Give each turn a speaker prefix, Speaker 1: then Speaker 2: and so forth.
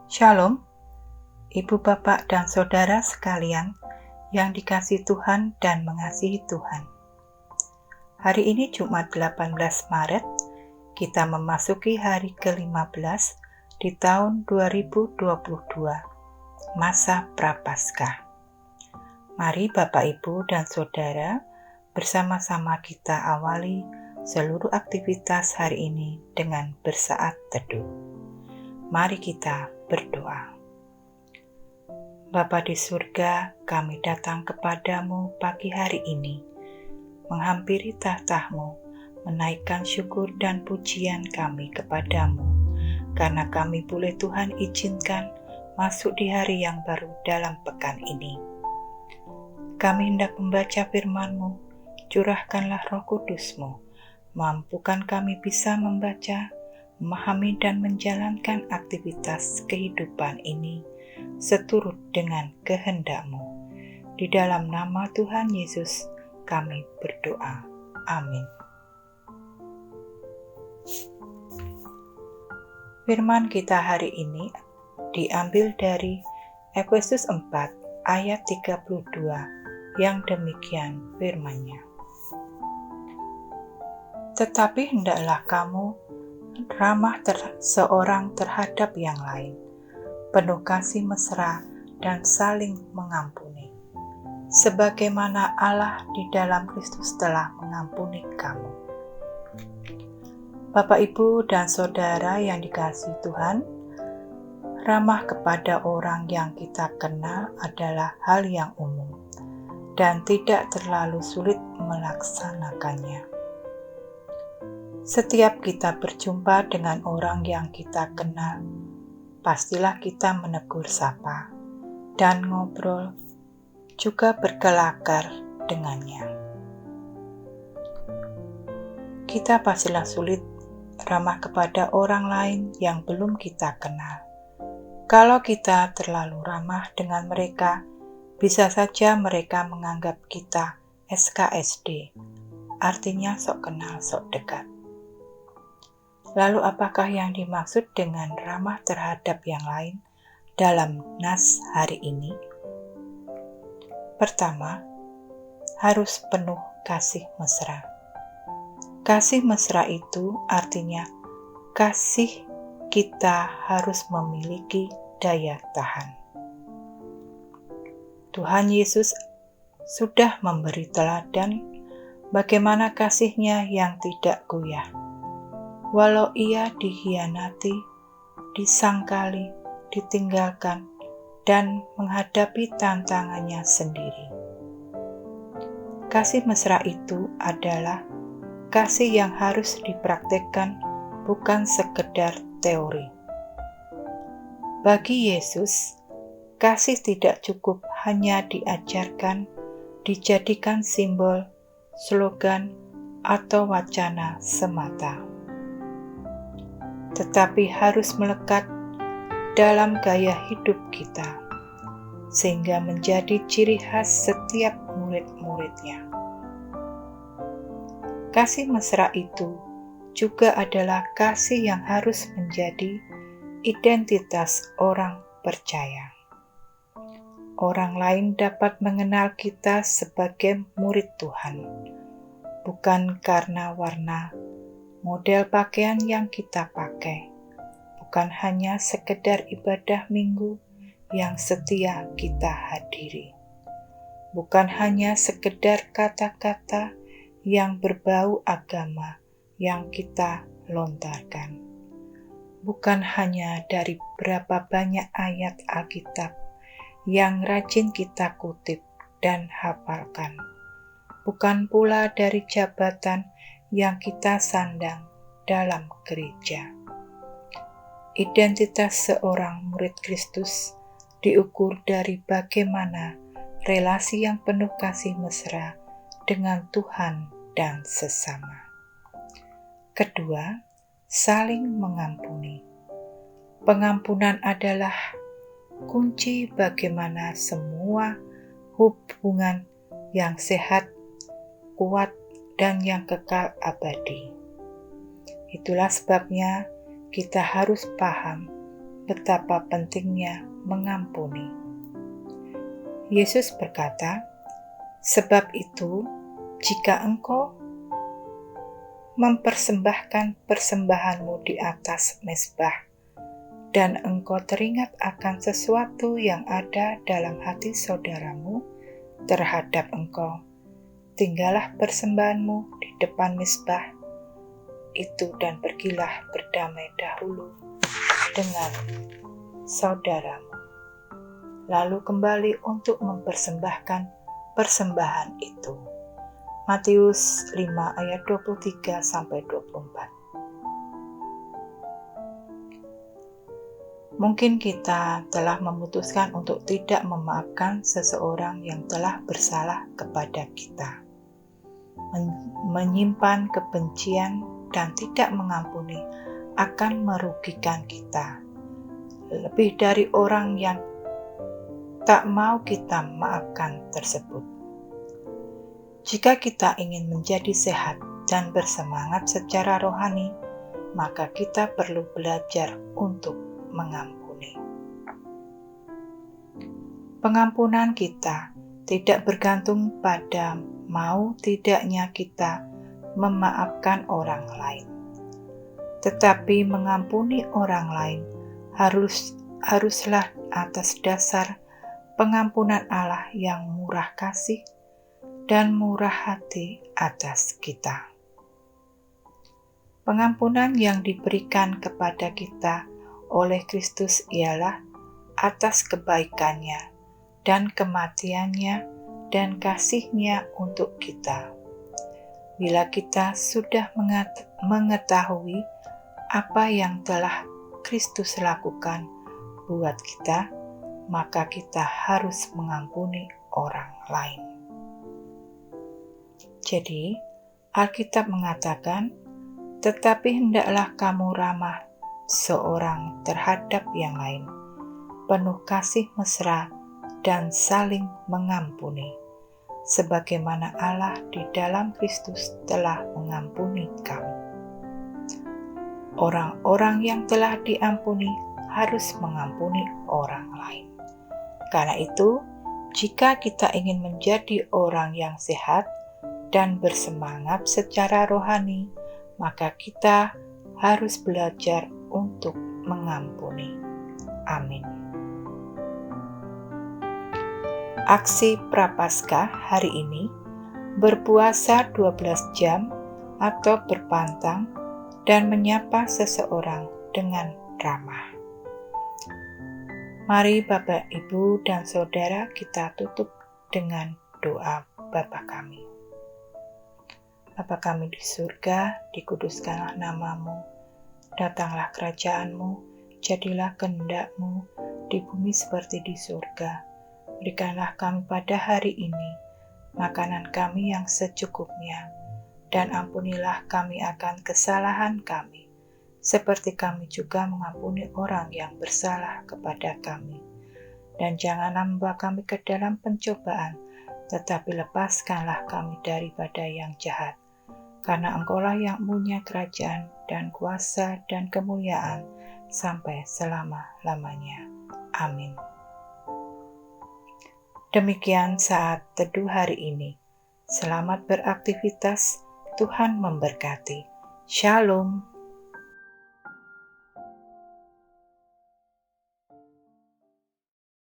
Speaker 1: Shalom, Ibu Bapak dan Saudara sekalian yang dikasihi Tuhan dan mengasihi Tuhan. Hari ini Jumat 18 Maret, kita memasuki hari ke-15 di tahun 2022, masa Prapaskah. Mari Bapak Ibu dan Saudara bersama-sama kita awali seluruh aktivitas hari ini dengan bersaat teduh. Mari kita berdoa. Bapa di surga, kami datang kepadamu pagi hari ini, menghampiri tahta-Mu, menaikkan syukur dan pujian kami kepadamu, karena kami boleh Tuhan izinkan masuk di hari yang baru dalam pekan ini. Kami hendak membaca firman-Mu, curahkanlah Roh Kudus-Mu, mampukan kami bisa membaca, memahami dan menjalankan aktivitas kehidupan ini seturut dengan kehendak-Mu. Di dalam nama Tuhan Yesus kami berdoa. Amin. Firman kita hari ini diambil dari Efesus 4 ayat 32 yang demikian firman-Nya. Tetapi hendaklah kamu ramah seorang terhadap yang lain, penuh kasih mesra dan saling mengampuni, sebagaimana Allah di dalam Kristus telah mengampuni kamu. Bapak, Ibu, dan Saudara yang dikasihi Tuhan, ramah kepada orang yang kita kenal adalah hal yang umum dan tidak terlalu sulit melaksanakannya. Setiap kita berjumpa dengan orang yang kita kenal, pastilah kita menegur sapa dan ngobrol, juga berkelakar dengannya. Kita pastilah sulit ramah kepada orang lain yang belum kita kenal. Kalau kita terlalu ramah dengan mereka, bisa saja mereka menganggap kita SKSD, artinya sok kenal sok dekat. Lalu apakah yang dimaksud dengan ramah terhadap yang lain dalam nas hari ini? Pertama, harus penuh kasih mesra. Kasih mesra itu artinya kasih kita harus memiliki daya tahan. Tuhan Yesus sudah memberi teladan bagaimana kasih-Nya yang tidak goyah. Walau ia dikhianati, disangkali, ditinggalkan, dan menghadapi tantangannya sendiri. Kasih mesra itu adalah kasih yang harus dipraktekkan, bukan sekedar teori. Bagi Yesus, kasih tidak cukup hanya diajarkan, dijadikan simbol, slogan, atau wacana semata, tetapi harus melekat dalam gaya hidup kita, sehingga menjadi ciri khas setiap murid-muridnya. Kasih mesra itu juga adalah kasih yang harus menjadi identitas orang percaya. Orang lain dapat mengenal kita sebagai murid Tuhan, bukan karena warna model pakaian yang kita pakai, bukan hanya sekedar ibadah minggu yang setia kita hadiri, bukan hanya sekedar kata-kata yang berbau agama yang kita lontarkan, bukan hanya dari berapa banyak ayat Alkitab yang rajin kita kutip dan hafalkan, bukan pula dari jabatan yang kita sandang dalam gereja. Identitas seorang murid Kristus diukur dari bagaimana relasi yang penuh kasih mesra dengan Tuhan dan sesama. Kedua, saling mengampuni. Pengampunan adalah kunci bagaimana semua hubungan yang sehat, kuat, dan yang kekal abadi. Itulah sebabnya kita harus paham betapa pentingnya mengampuni. Yesus berkata, "Sebab itu, jika engkau mempersembahkan persembahanmu di atas mezbah, dan engkau teringat akan sesuatu yang ada dalam hati saudaramu terhadap engkau, tinggallah persembahanmu di depan mezbah itu dan pergilah berdamai dahulu dengan saudaramu. Lalu kembali untuk mempersembahkan persembahan itu." Matius 5 ayat 23-24. Mungkin kita telah memutuskan untuk tidak memaafkan seseorang yang telah bersalah kepada kita. Menyimpan kebencian dan tidak mengampuni akan merugikan kita, lebih dari orang yang tak mau kita maafkan tersebut. Jika kita ingin menjadi sehat dan bersemangat secara rohani, maka kita perlu belajar untuk mengampuni. Pengampunan kita tidak bergantung pada mau tidaknya kita memaafkan orang lain, tetapi mengampuni orang lain haruslah atas dasar pengampunan Allah yang murah kasih dan murah hati atas kita. Pengampunan yang diberikan kepada kita oleh Kristus ialah atas kebaikannya dan kematiannya dan kasih-Nya untuk kita. Bila kita sudah mengetahui apa yang telah Kristus lakukan buat kita, maka kita harus mengampuni orang lain. Jadi, Alkitab mengatakan, "Tetapi hendaklah kamu ramah seorang terhadap yang lain, penuh kasih mesra dan saling mengampuni, sebagaimana Allah di dalam Kristus telah mengampuni kamu." Orang-orang yang telah diampuni harus mengampuni orang lain. Karena itu, jika kita ingin menjadi orang yang sehat dan bersemangat secara rohani, maka kita harus belajar untuk mengampuni. Amin. Aksi Prapaskah hari ini, berpuasa 12 jam atau berpantang dan menyapa seseorang dengan ramah. Mari Bapak, Ibu, dan Saudara kita tutup dengan doa Bapa kami. Bapa kami di surga, dikuduskanlah namamu, datanglah kerajaan-Mu, jadilah kehendak-Mu di bumi seperti di surga. Berikanlah kami pada hari ini makanan kami yang secukupnya, dan ampunilah kami akan kesalahan kami, seperti kami juga mengampuni orang yang bersalah kepada kami. Dan janganlah membawa kami ke dalam pencobaan, tetapi lepaskanlah kami daripada yang jahat. Karena Engkaulah yang punya kerajaan dan kuasa dan kemuliaan sampai selama-lamanya. Amin. Demikian saat teduh hari ini. Selamat beraktivitas, Tuhan memberkati. Shalom.